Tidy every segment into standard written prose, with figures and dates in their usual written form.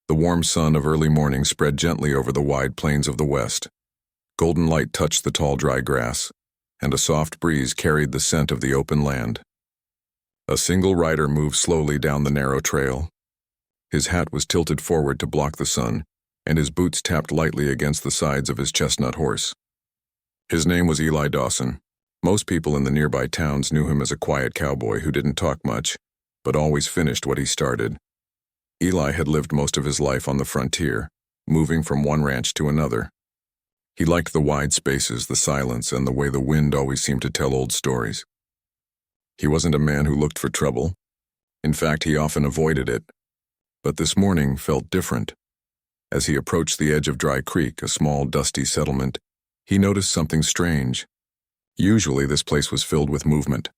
The warm sun of early morning spread gently over the wide plains of the west. Golden light touched the tall dry grass, and a soft breeze carried the scent of the open land. A single rider moved slowly down the narrow trail. His hat was tilted forward to block the sun, and his boots tapped lightly against the sides of his chestnut horse. His name was Eli Dawson. Most people in the nearby towns knew him as a quiet cowboy who didn't talk much, but always finished what he started. Eli had lived most of his life on the frontier, moving from one ranch to another. He liked the wide spaces, the silence, and the way the wind always seemed to tell old stories. He wasn't a man who looked for trouble. In fact, he often avoided it. But this morning felt different. As he approached the edge of Dry Creek, a small, dusty settlement, he noticed something strange. Usually, this place was filled with movement.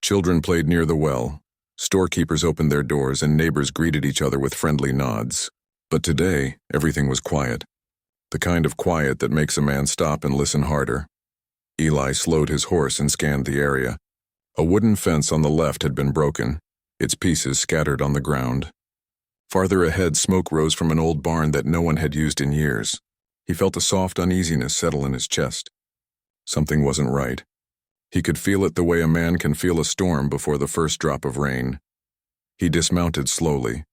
Children played near the well, storekeepers opened their doors, and neighbors greeted each other with friendly nods. But today, everything was quiet. The kind of quiet that makes a man stop and listen harder. Eli slowed his horse and scanned the area. A wooden fence on the left had been broken, its pieces scattered on the ground. Farther ahead, smoke rose from an old barn that no one had used in years. He felt a soft uneasiness settle in his chest. Something wasn't right. He could feel it the way a man can feel a storm before the first drop of rain. He dismounted slowly,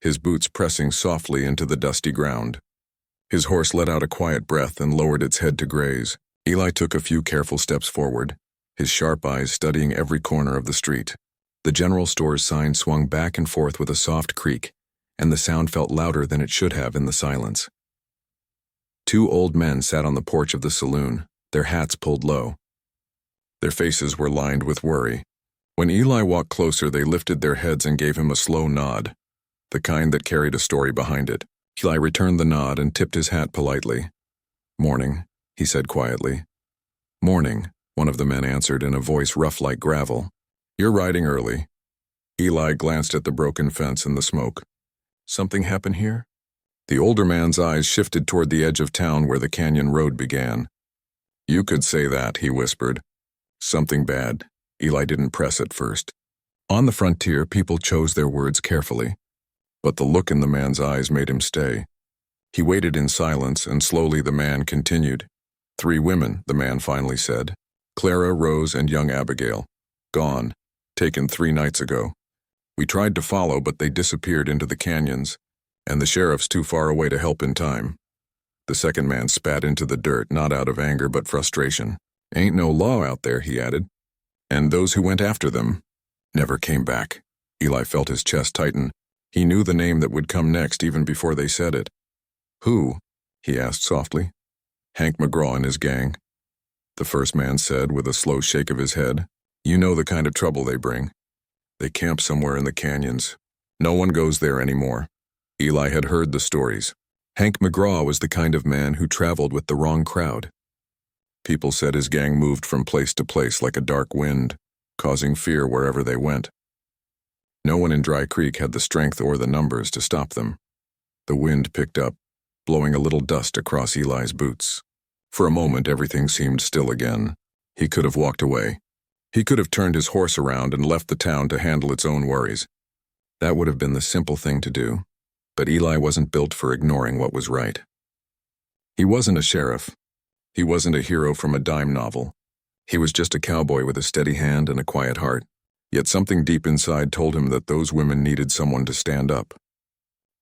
his boots pressing softly into the dusty ground. His horse let out a quiet breath and lowered its head to graze. Eli took a few careful steps forward, his sharp eyes studying every corner of the street. The general store's sign swung back and forth with a soft creak, and the sound felt louder than it should have in the silence. Two old men sat on the porch of the saloon, their hats pulled low. Their faces were lined with worry. When Eli walked closer, they lifted their heads and gave him a slow nod, the kind that carried a story behind it. Eli returned the nod and tipped his hat politely. "Morning," he said quietly. "Morning," one of the men answered in a voice rough like gravel. "You're riding early." Eli glanced at the broken fence and the smoke. "Something happen here?" The older man's eyes shifted toward the edge of town where the canyon road began. "You could say that," he whispered. "Something bad." Eli didn't press at first. On the frontier, people chose their words carefully, but the look in the man's eyes made him stay. He waited in silence, and slowly the man continued. "3 women, the man finally said. Clara, Rose, and young Abigail. Gone. Taken 3 nights ago. We tried to follow, but they disappeared into the canyons, and the sheriff's too far away to help in time." The second man spat into the dirt, not out of anger but frustration. "Ain't no law out there," he added. "And those who went after them never came back." Eli felt his chest tighten. He knew the name that would come next even before they said it. "Who?" he asked softly. "Hank McGraw and his gang," the first man said with a slow shake of his head. "You know the kind of trouble they bring. They camp somewhere in the canyons. No one goes there anymore." Eli had heard the stories. Hank McGraw was the kind of man who traveled with the wrong crowd. People said his gang moved from place to place like a dark wind, causing fear wherever they went. No one in Dry Creek had the strength or the numbers to stop them. The wind picked up, blowing a little dust across Eli's boots. For a moment, everything seemed still again. He could have walked away. He could have turned his horse around and left the town to handle its own worries. That would have been the simple thing to do. But Eli wasn't built for ignoring what was right. He wasn't a sheriff. He wasn't a hero from a dime novel. He was just a cowboy with a steady hand and a quiet heart. Yet something deep inside told him that those women needed someone to stand up.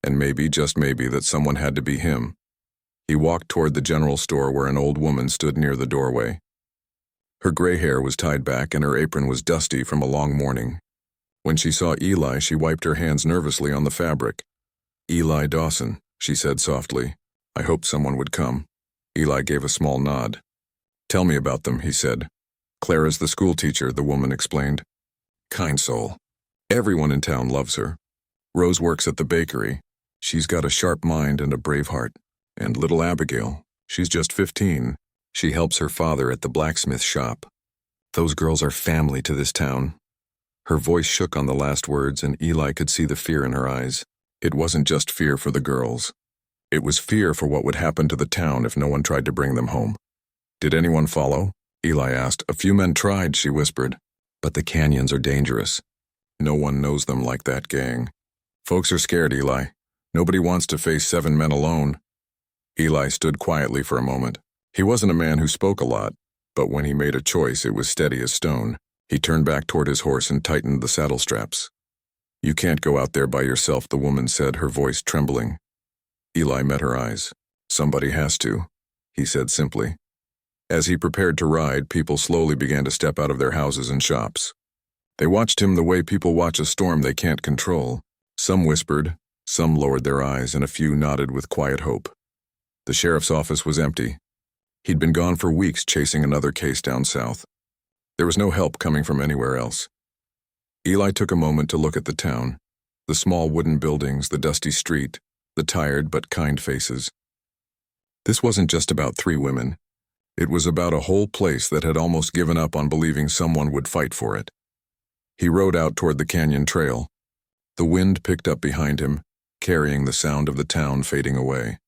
And maybe, just maybe, that someone had to be him. He walked toward the general store where an old woman stood near the doorway. Her gray hair was tied back and her apron was dusty from a long morning. When she saw Eli, she wiped her hands nervously on the fabric. "Eli Dawson," she said softly. "I hoped someone would come." Eli gave a small nod. "Tell me about them," he said. "Clara's the school teacher," the woman explained. "Kind soul. Everyone in town loves her. Rose works at the bakery. She's got a sharp mind and a brave heart. And little Abigail, she's just 15. She helps her father at the blacksmith shop. Those girls are family to this town." Her voice shook on the last words, and Eli could see the fear in her eyes. It wasn't just fear for the girls. It was fear for what would happen to the town if no one tried to bring them home. "Did anyone follow?" Eli asked. "A few men tried," she whispered. "But the canyons are dangerous. No one knows them like that gang. Folks are scared, Eli. Nobody wants to face 7 men alone. Eli stood quietly for a moment. He wasn't a man who spoke a lot, but when he made a choice, it was steady as stone. He turned back toward his horse and tightened the saddle straps. "You can't go out there by yourself," the woman said, her voice trembling. Eli met her eyes. "Somebody has to," he said simply. As he prepared to ride, people slowly began to step out of their houses and shops. They watched him the way people watch a storm they can't control. Some whispered, some lowered their eyes, and a few nodded with quiet hope. The sheriff's office was empty. He'd been gone for weeks chasing another case down south. There was no help coming from anywhere else. Eli took a moment to look at the town, the small wooden buildings, the dusty street, the tired but kind faces. This wasn't just about 3 women. It was about a whole place that had almost given up on believing someone would fight for it. He rode out toward the canyon trail. The wind picked up behind him, carrying the sound of the town fading away.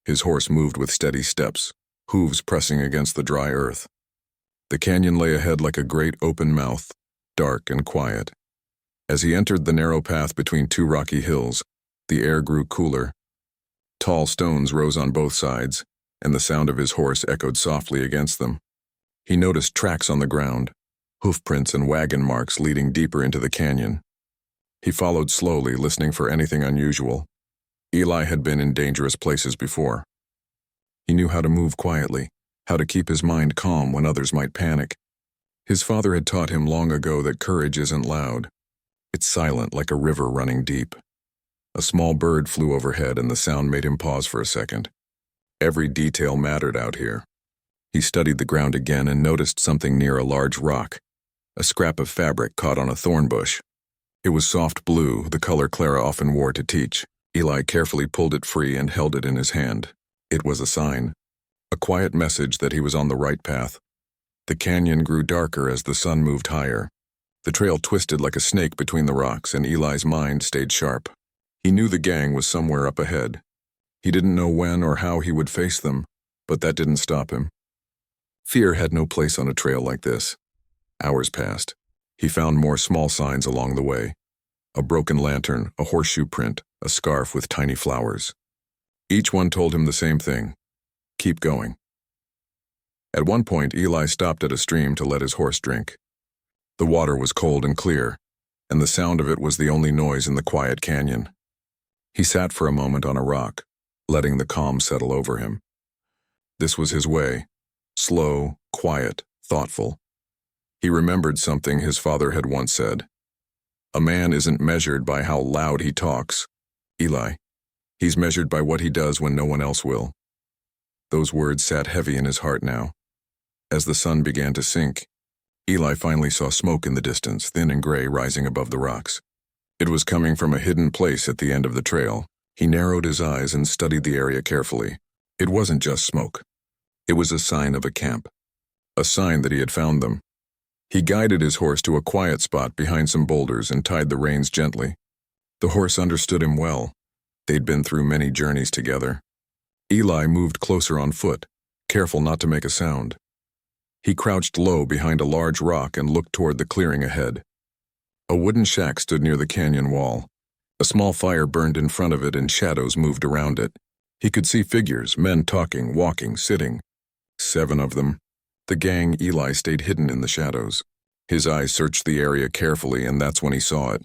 His horse moved with steady steps, hooves pressing against the dry earth. The canyon lay ahead like a great open mouth, dark and quiet. As he entered the narrow path between 2 rocky hills, the air grew cooler. Tall stones rose on both sides, and the sound of his horse echoed softly against them. He noticed tracks on the ground, hoofprints and wagon marks leading deeper into the canyon. He followed slowly, listening for anything unusual. Eli had been in dangerous places before. He knew how to move quietly, how to keep his mind calm when others might panic. His father had taught him long ago that courage isn't loud. It's silent, like a river running deep. A small bird flew overhead, and the sound made him pause for a second. Every detail mattered out here. He studied the ground again and noticed something near a large rock, a scrap of fabric caught on a thorn bush. It was soft blue, the color Clara often wore to teach. Eli carefully pulled it free and held it in his hand. It was a sign, a quiet message that he was on the right path. The canyon grew darker as the sun moved higher. The trail twisted like a snake between the rocks, and Eli's mind stayed sharp. He knew the gang was somewhere up ahead. He didn't know when or how he would face them, but that didn't stop him. Fear had no place on a trail like this. Hours passed. He found more small signs along the way. A broken lantern, a horseshoe print, a scarf with tiny flowers. Each one told him the same thing: keep going. At one point, Eli stopped at a stream to let his horse drink. The water was cold and clear, and the sound of it was the only noise in the quiet canyon. He sat for a moment on a rock, letting the calm settle over him. This was his way, slow, quiet, thoughtful. He remembered something his father had once said. A man isn't measured by how loud he talks, Eli. He's measured by what he does when no one else will. Those words sat heavy in his heart now. As the sun began to sink, Eli finally saw smoke in the distance, thin and gray, rising above the rocks. It was coming from a hidden place at the end of the trail. He narrowed his eyes and studied the area carefully. It wasn't just smoke. It was a sign of a camp. A sign that he had found them. He guided his horse to a quiet spot behind some boulders and tied the reins gently. The horse understood him well. They'd been through many journeys together. Eli moved closer on foot, careful not to make a sound. He crouched low behind a large rock and looked toward the clearing ahead. A wooden shack stood near the canyon wall. A small fire burned in front of it and shadows moved around it. He could see figures, men talking, walking, sitting. 7 of them. The gang. Eli stayed hidden in the shadows. His eyes searched the area carefully, and that's when he saw it.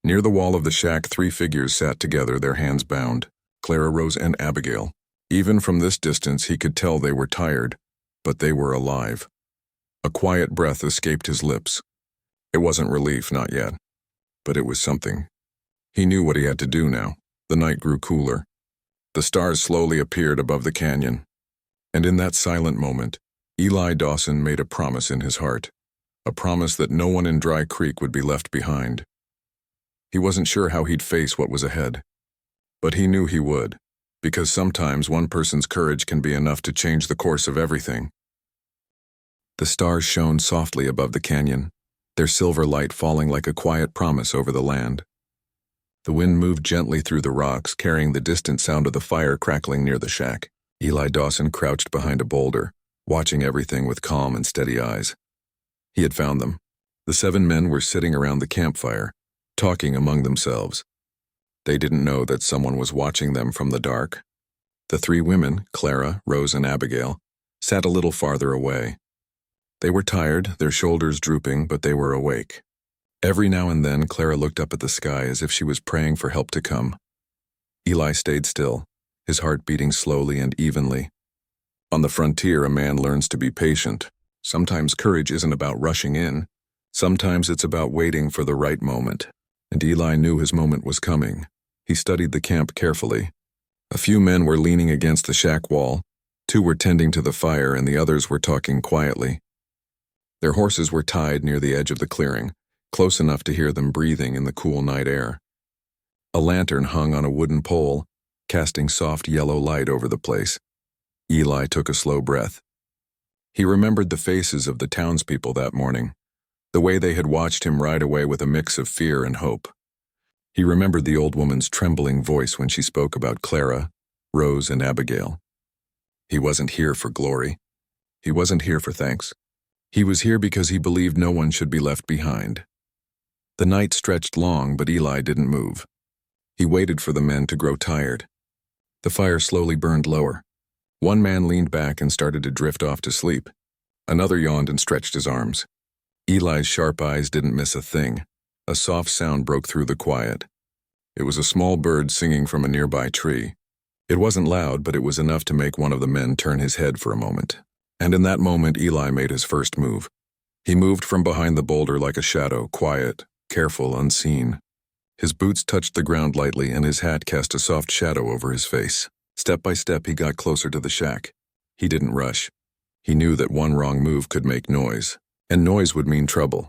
Near the wall of the shack, 3 figures sat together, their hands bound. Clara, Rose, and Abigail. Even from this distance, he could tell they were tired, but they were alive. A quiet breath escaped his lips. It wasn't relief, not yet, but it was something. He knew what he had to do now. The night grew cooler. The stars slowly appeared above the canyon. And in that silent moment, Eli Dawson made a promise in his heart. A promise that no one in Dry Creek would be left behind. He wasn't sure how he'd face what was ahead, but he knew he would, because sometimes one person's courage can be enough to change the course of everything. The stars shone softly above the canyon, their silver light falling like a quiet promise over the land. The wind moved gently through the rocks, carrying the distant sound of the fire crackling near the shack. Eli Dawson crouched behind a boulder, watching everything with calm and steady eyes. He had found them. The 7 men were sitting around the campfire, talking among themselves. They didn't know that someone was watching them from the dark. The three women, Clara, Rose, and Abigail, sat a little farther away. They were tired, their shoulders drooping, but they were awake. Every now and then, Clara looked up at the sky as if she was praying for help to come. Eli stayed still, his heart beating slowly and evenly. On the frontier, a man learns to be patient. Sometimes courage isn't about rushing in. Sometimes it's about waiting for the right moment. And Eli knew his moment was coming. He studied the camp carefully. A few men were leaning against the shack wall. 2 were tending to the fire and the others were talking quietly. Their horses were tied near the edge of the clearing, close enough to hear them breathing in the cool night air. A lantern hung on a wooden pole, casting soft yellow light over the place. Eli took a slow breath. He remembered the faces of the townspeople that morning, the way they had watched him ride away with a mix of fear and hope. He remembered the old woman's trembling voice when she spoke about Clara, Rose, and Abigail. He wasn't here for glory. He wasn't here for thanks. He was here because he believed no one should be left behind. The night stretched long, but Eli didn't move. He waited for the men to grow tired. The fire slowly burned lower. One man leaned back and started to drift off to sleep. Another yawned and stretched his arms. Eli's sharp eyes didn't miss a thing. A soft sound broke through the quiet. It was a small bird singing from a nearby tree. It wasn't loud, but it was enough to make one of the men turn his head for a moment. And in that moment, Eli made his first move. He moved from behind the boulder like a shadow, quiet, careful, unseen. His boots touched the ground lightly and his hat cast a soft shadow over his face. Step by step, he got closer to the shack. He didn't rush. He knew that one wrong move could make noise, and noise would mean trouble.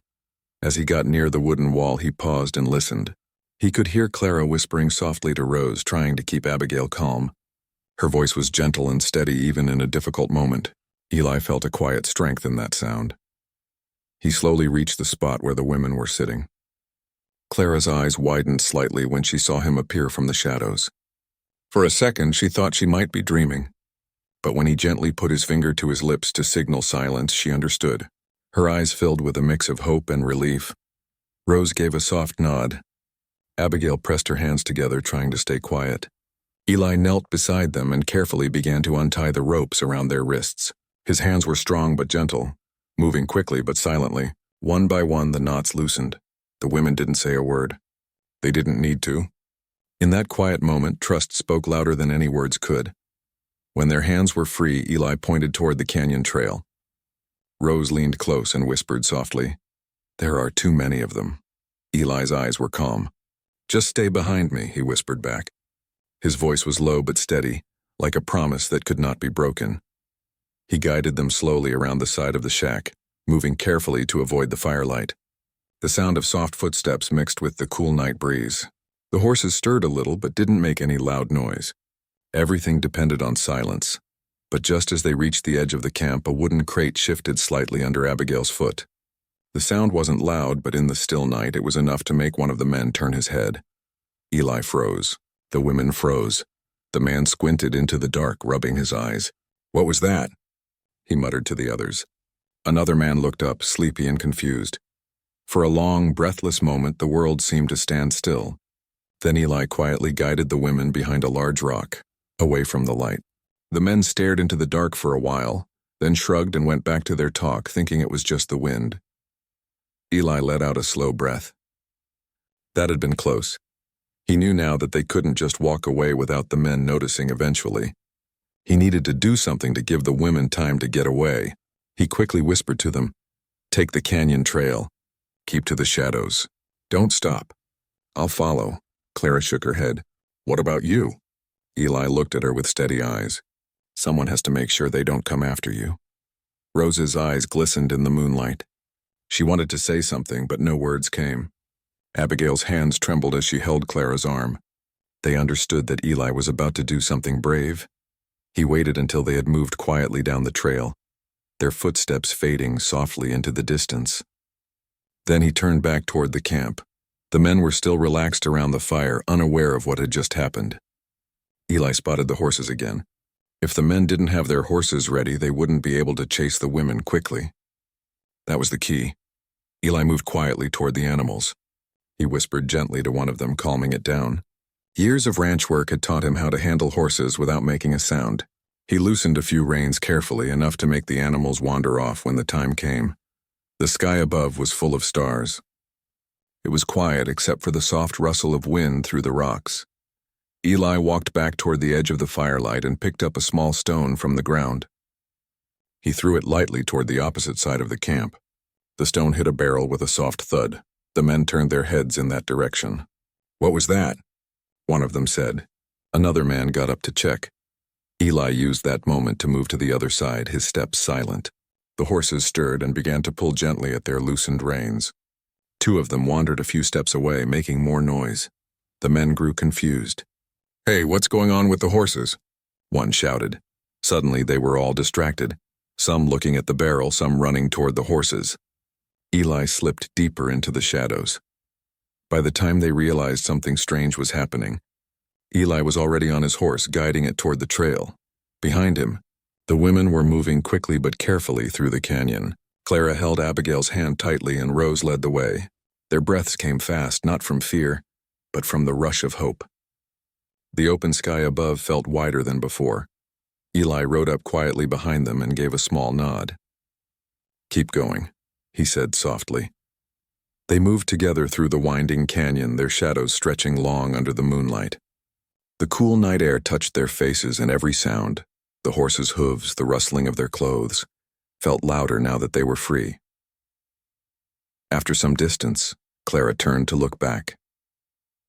As he got near the wooden wall, he paused and listened. He could hear Clara whispering softly to Rose, trying to keep Abigail calm. Her voice was gentle and steady even in a difficult moment. Eli felt a quiet strength in that sound. He slowly reached the spot where the women were sitting. Clara's eyes widened slightly when she saw him appear from the shadows. For a second, she thought she might be dreaming. But when he gently put his finger to his lips to signal silence, she understood. Her eyes filled with a mix of hope and relief. Rose gave a soft nod. Abigail pressed her hands together, trying to stay quiet. Eli knelt beside them and carefully began to untie the ropes around their wrists. His hands were strong but gentle, moving quickly but silently. One by one, the knots loosened. The women didn't say a word. They didn't need to. In that quiet moment, trust spoke louder than any words could. When their hands were free, Eli pointed toward the canyon trail. Rose leaned close and whispered softly, "There are too many of them." Eli's eyes were calm. "Just stay behind me," he whispered back. His voice was low but steady, like a promise that could not be broken. He guided them slowly around the side of the shack, moving carefully to avoid the firelight. The sound of soft footsteps mixed with the cool night breeze. The horses stirred a little but didn't make any loud noise. Everything depended on silence. But just as they reached the edge of the camp, a wooden crate shifted slightly under Abigail's foot. The sound wasn't loud, but in the still night it was enough to make one of the men turn his head. Eli froze. The women froze. The man squinted into the dark, rubbing his eyes. "What was that?" he muttered to the others. Another man looked up, sleepy and confused. For a long, breathless moment, the world seemed to stand still. Then Eli quietly guided the women behind a large rock, away from the light. The men stared into the dark for a while, then shrugged and went back to their talk, thinking it was just the wind. Eli let out a slow breath. That had been close. He knew now that they couldn't just walk away without the men noticing eventually. He needed to do something to give the women time to get away. He quickly whispered to them, "Take the canyon trail. Keep to the shadows. Don't stop. I'll follow." Clara shook her head. "What about you?" Eli looked at her with steady eyes. "Someone has to make sure they don't come after you." Rose's eyes glistened in the moonlight. She wanted to say something, but no words came. Abigail's hands trembled as she held Clara's arm. They understood that Eli was about to do something brave. He waited until they had moved quietly down the trail, their footsteps fading softly into the distance. Then he turned back toward the camp. The men were still relaxed around the fire, unaware of what had just happened. Eli spotted the horses again. If the men didn't have their horses ready, they wouldn't be able to chase the women quickly. That was the key. Eli moved quietly toward the animals. He whispered gently to one of them, calming it down. Years of ranch work had taught him how to handle horses without making a sound. He loosened a few reins carefully, enough to make the animals wander off when the time came. The sky above was full of stars. It was quiet except for the soft rustle of wind through the rocks. Eli walked back toward the edge of the firelight and picked up a small stone from the ground. He threw it lightly toward the opposite side of the camp. The stone hit a barrel with a soft thud. The men turned their heads in that direction. "What was that?" one of them said. Another man got up to check. Eli used that moment to move to the other side, his steps silent. The horses stirred and began to pull gently at their loosened reins. Two of them wandered a few steps away, making more noise. The men grew confused. "Hey, what's going on with the horses?" one shouted. Suddenly they were all distracted, some looking at the barrel, some running toward the horses. Eli slipped deeper into the shadows. By the time they realized something strange was happening, Eli was already on his horse, guiding it toward the trail. Behind him, the women were moving quickly but carefully through the canyon. Clara held Abigail's hand tightly and Rose led the way. Their breaths came fast, not from fear, but from the rush of hope. The open sky above felt wider than before. Eli rode up quietly behind them and gave a small nod. "Keep going," he said softly. They moved together through the winding canyon, their shadows stretching long under the moonlight. The cool night air touched their faces, and every sound, the horses' hooves, the rustling of their clothes, felt louder now that they were free. After some distance, Clara turned to look back.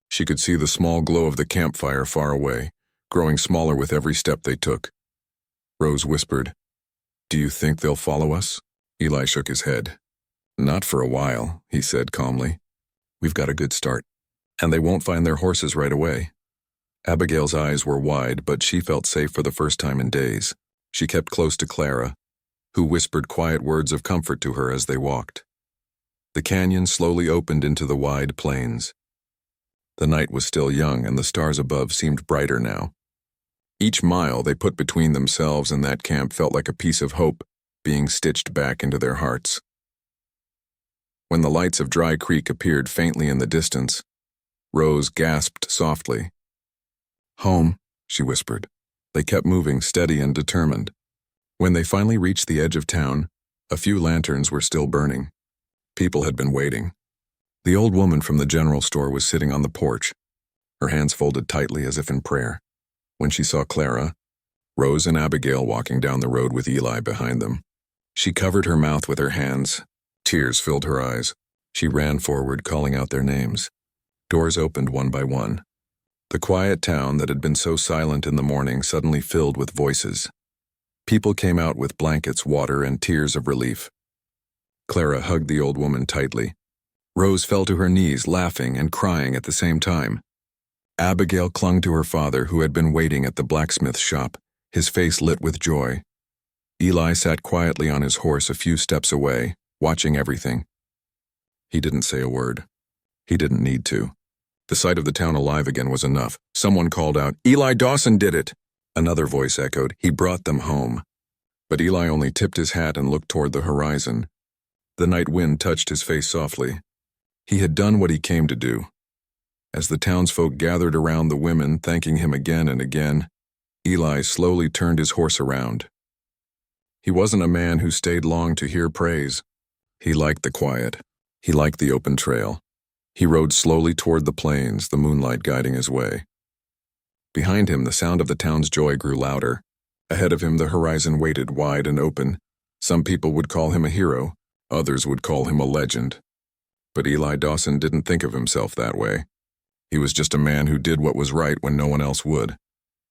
She could see the small glow of the campfire far away, growing smaller with every step they took. Rose whispered, "Do you think they'll follow us?" Eli shook his head. "Not for a while," he said calmly. "We've got a good start, and they won't find their horses right away." Abigail's eyes were wide, but she felt safe for the first time in days. She kept close to Clara, who whispered quiet words of comfort to her as they walked. The canyon slowly opened into the wide plains. The night was still young, and the stars above seemed brighter now. Each mile they put between themselves and that camp felt like a piece of hope being stitched back into their hearts. When the lights of Dry Creek appeared faintly in the distance, Rose gasped softly. "Home," she whispered. They kept moving, steady and determined. When they finally reached the edge of town, a few lanterns were still burning. People had been waiting. The old woman from the general store was sitting on the porch, her hands folded tightly as if in prayer. When she saw Clara, Rose and Abigail walking down the road with Eli behind them, she covered her mouth with her hands. Tears filled her eyes. She ran forward, calling out their names. Doors opened one by one. The quiet town that had been so silent in the morning suddenly filled with voices. People came out with blankets, water, and tears of relief. Clara hugged the old woman tightly. Rose fell to her knees, laughing and crying at the same time. Abigail clung to her father, who had been waiting at the blacksmith shop, his face lit with joy. Eli sat quietly on his horse a few steps away, watching everything. He didn't say a word. He didn't need to. The sight of the town alive again was enough. Someone called out, "Eli Dawson did it!" Another voice echoed, "He brought them home." But Eli only tipped his hat and looked toward the horizon. The night wind touched his face softly. He had done what he came to do. As the townsfolk gathered around the women, thanking him again and again, Eli slowly turned his horse around. He wasn't a man who stayed long to hear praise. He liked the quiet. He liked the open trail. He rode slowly toward the plains, the moonlight guiding his way. Behind him, the sound of the town's joy grew louder. Ahead of him, the horizon waited wide and open. Some people would call him a hero. Others would call him a legend. But Eli Dawson didn't think of himself that way. He was just a man who did what was right when no one else would.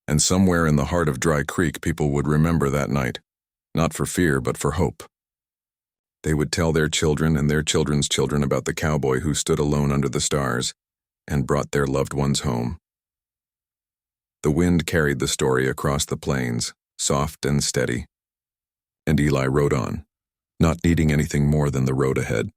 And somewhere in the heart of Dry Creek, people would remember that night. Not for fear, but for hope. They would tell their children and their children's children about the cowboy who stood alone under the stars and brought their loved ones home. The wind carried the story across the plains, soft and steady. And Eli rode on, not needing anything more than the road ahead.